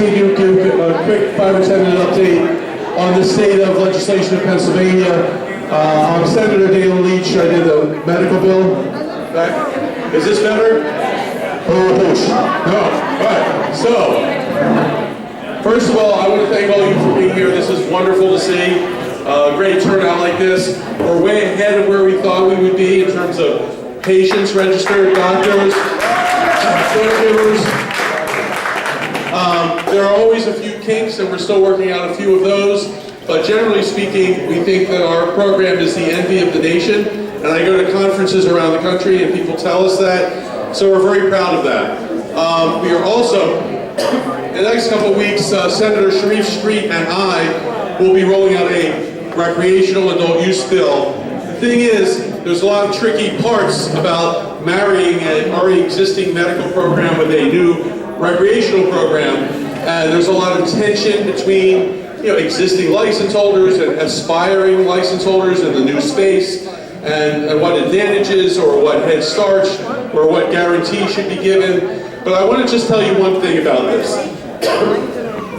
me give a quick 5 or 10 minute update on the state of legislation in Pennsylvania. I'm Senator Daylin Leach. I did the medical bill. Is this better? No. All right. So, first of all, I want to thank all of you for being here. This is wonderful to see. Great turnout like this. We're way ahead of where we thought we would be in terms of patients registered, doctors, caregivers. There are always a few kinks, and we're still working out a few of those. But generally speaking, we think that our program is the envy of the nation. And I go to conferences around the country, and people tell us that. So we're very proud of that. We are also, in the next couple of weeks, Senator Sharif Street and I will be rolling out a recreational adult use bill. The thing is, there's a lot of tricky parts about marrying an already existing medical program with a new recreational program, and there's a lot of tension between existing license holders and aspiring license holders in the new space, and what advantages or what head starts or what guarantee should be given. But I want to just tell you one thing about this.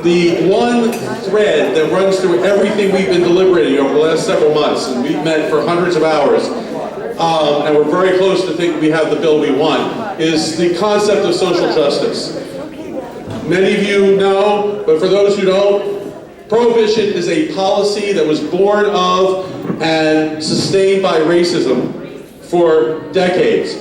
The one thread that runs through everything we've been deliberating over the last several months, and we've met for hundreds of hours, and we're very close to think we have the bill we want, is the concept of social justice. Many of you know, but for those who don't, prohibition is a policy that was born of and sustained by racism for decades.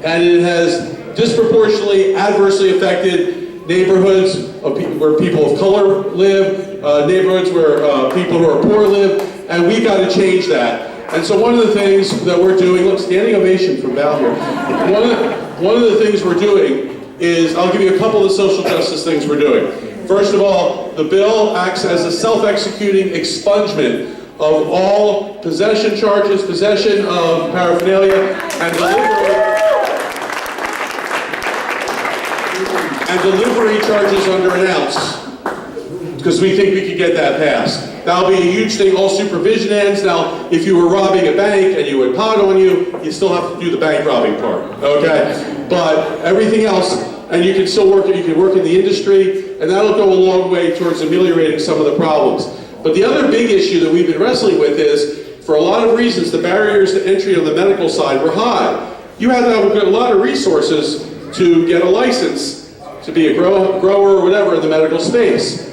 And it has disproportionately adversely affected neighborhoods where people of color live, neighborhoods where people who are poor live, and we've got to change that. And so one of the things that we're doing, look, standing ovation from Val here. One of the things we're doing is, I'll give you a couple of the social justice things we're doing. First of all, the bill acts as a self-executing expungement of all possession charges, possession of paraphernalia, and delivery charges under an ounce, because we think we could get that passed. That'll be a huge thing. All supervision ends. Now, if you were robbing a bank and you had pot on you, you still have to do the bank robbing part, okay? But everything else, and you can still work, you can work in the industry, and that'll go a long way towards ameliorating some of the problems. But the other big issue that we've been wrestling with is, for a lot of reasons, the barriers to entry on the medical side were high. You had to have a lot of resources to get a license to be a grower or whatever in the medical space.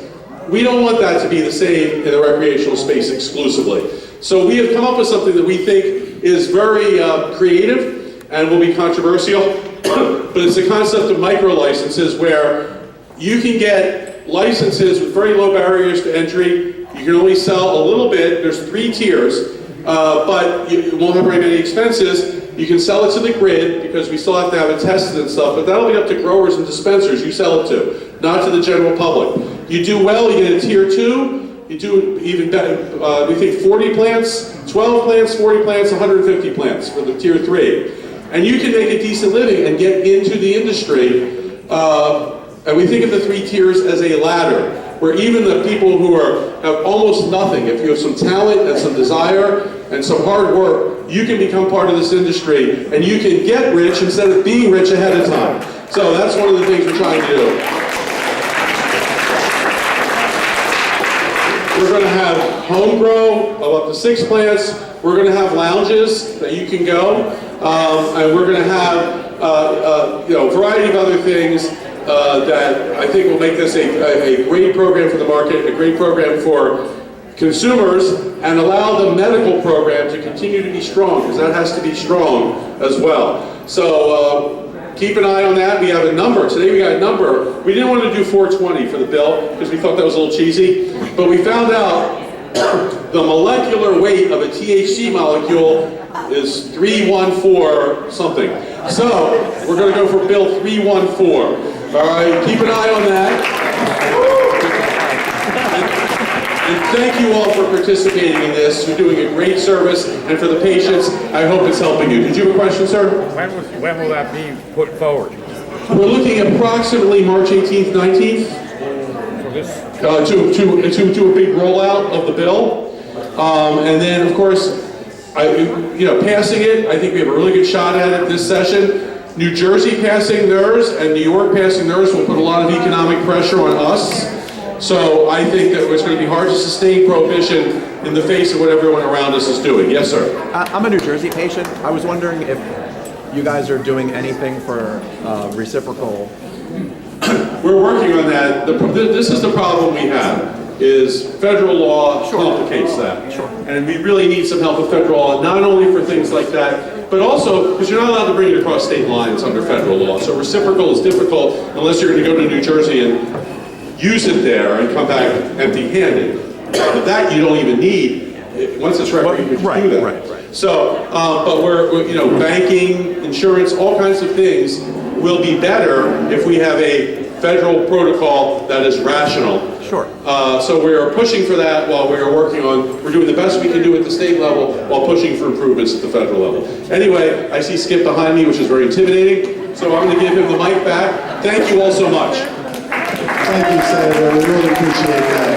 We don't want that to be the same in the recreational space exclusively. So we have come up with something that we think is very creative and will be controversial, but it's the concept of micro licenses, where you can get licenses with very low barriers to entry. You can only sell a little bit. There's 3 tiers, but you won't have very many expenses. You can sell it to the grid, because we still have to have it tested and stuff, but that'll be up to growers and dispensers you sell it to, not to the general public. You do well, you get a tier 2, you do even better, we think 40 plants, 12 plants, 40 plants, 150 plants for the tier 3. And you can make a decent living and get into the industry, and we think of the 3 tiers as a ladder, where even the people who have almost nothing, if you have some talent and some desire and some hard work, you can become part of this industry, and you can get rich instead of being rich ahead of time. So that's one of the things we're trying to do. We're going to have home grow of up to 6 plants. We're going to have lounges that you can go, and we're going to have a variety of other things that I think will make this a great program for the market, a great program for consumers, and allow the medical program to continue to be strong, because that has to be strong as well. So keep an eye on that. We have a number. Today we got a number. We didn't want to do 420 for the bill, because we thought that was a little cheesy, but we found out the molecular weight of a THC molecule is 314 something. So we're going to go for bill 314. All right, keep an eye on that. And thank you all for participating in this. You're doing a great service, and for the patients, I hope it's helping you. Did you have a question, sir? When will that be put forward? We're looking at approximately March 18th, 19th. To a big rollout of the bill, and then of course, passing it. I think we have a really good shot at it this session. New Jersey passing theirs and New York passing theirs will put a lot of economic pressure on us. So I think that it's going to be hard to sustain prohibition in the face of what everyone around us is doing. Yes, sir. I'm a New Jersey patient. I was wondering if you guys are doing anything for reciprocal. We're working on that. This is the problem we have, is federal law complicates that. Sure. And we really need some help with federal law, not only for things like that, but also because you're not allowed to bring it across state lines under federal law. So reciprocal is difficult unless you're going to go to New Jersey and use it there and come back empty-handed. But that you don't even need. Once it's ready, you can do that. Right. So, but we're, you know, banking, insurance, all kinds of things will be better if we have a federal protocol that is rational. Sure. So we are pushing for that while we are working on, we're doing the best we can do at the state level while pushing for improvements at the federal level. Anyway, I see Skip behind me, which is very intimidating, so I'm going to give him the mic back. Thank you all so much. Thank you, Senator. We really appreciate that.